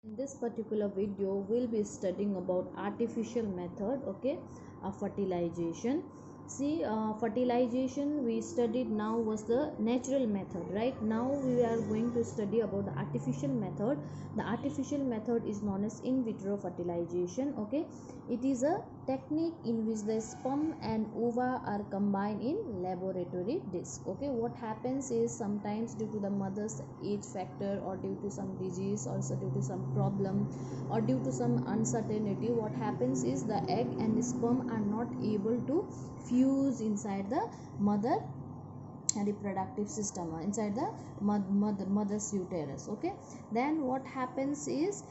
In this particular video we'll be studying about artificial method, okay, of fertilization. See, fertilization we studied now was the natural method, right? Now we are going to study about the artificial method. The artificial method is known as in vitro fertilization, okay. It is a technique in which the sperm and ova are combined in laboratory disk, okay. What happens is sometimes due to the mother's age factor or due to some disease, also due to some problem or due to some uncertainty, what happens is the egg and the sperm are not able to fuse inside the mother reproductive system, inside the mother's uterus, okay. Then what happens is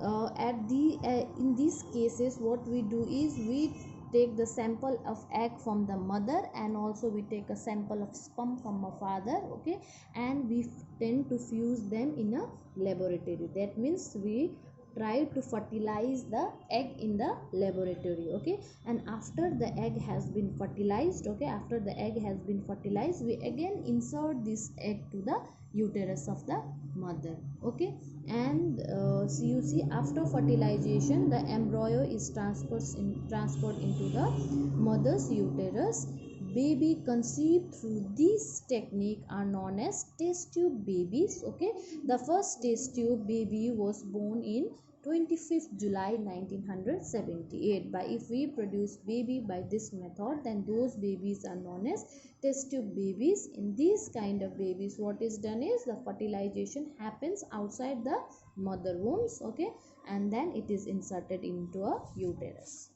in these cases what we do is we take the sample of egg from the mother and also we take a sample of sperm from a father, okay, and we tend to fuse them in a laboratory. That means we try to fertilize the egg in the laboratory, okay. And after the egg has been fertilized, okay, after the egg has been fertilized, we again insert this egg to the uterus of the mother, okay. And so you see, after fertilization the embryo is transferred into the mother's uterus. Baby conceived through this technique are known as test tube babies, okay. The first test tube baby was born in 25th July 1978. By if we produce baby by this method, then those babies are known as test tube babies. In these kind of babies, what is done is the fertilization happens outside the mother wombs, okay, and then it is inserted into a uterus.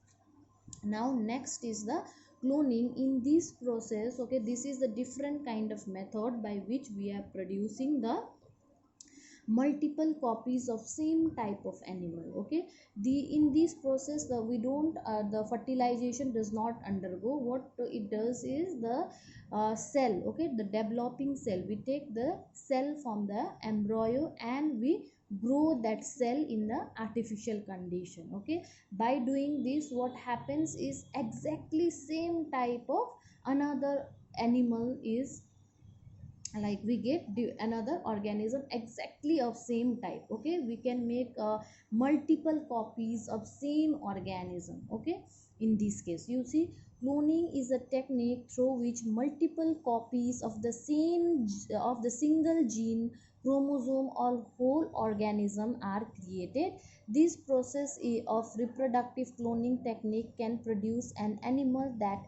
Now next is the cloning. In this process, okay, this is the different kind of method by which we are producing the multiple copies of same type of animal, okay. In this process we don't the fertilization does not undergo. What it does is the cell, okay, the developing cell, we take the cell from the embryo and we grow that cell in the artificial condition, okay. By doing this, what happens is exactly same type of another animal is, like we get another organism exactly of same type, okay. We can make multiple copies of same organism, okay. In this case, you see, cloning is a technique through which multiple copies of the same of the single gene, chromosome or whole organism are created. This process of reproductive cloning technique can produce an animal that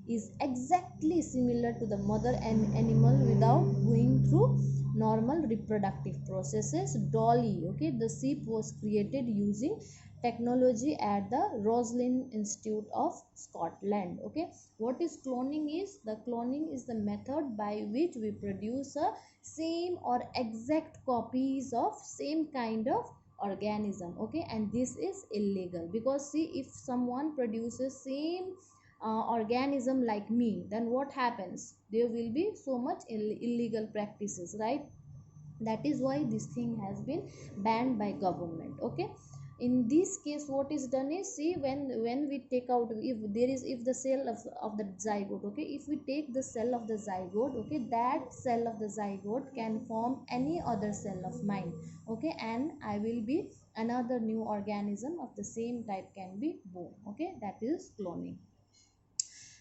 is exactly similar to the mother and animal without going through normal reproductive processes. Dolly, okay, the sheep was created using technology at the Roslin Institute of Scotland, okay. What is cloning is? The cloning is the method by which we produce a same or exact copies of same kind of organism, okay. And this is illegal because see, if someone produces same organism like me, then what happens? There will be so much illegal practices, right? That is why this thing has been banned by government, okay. In this case, what is done is, see, when we take out, if there is, if the cell of the zygote, okay, if we take the cell of the zygote, okay, that cell of the zygote can form any other cell of mine, okay, and I will be another new organism of the same type can be born, okay. That is cloning.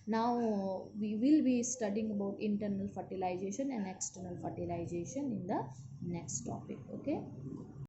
Now we will be studying about internal fertilization and external fertilization in the next topic, okay.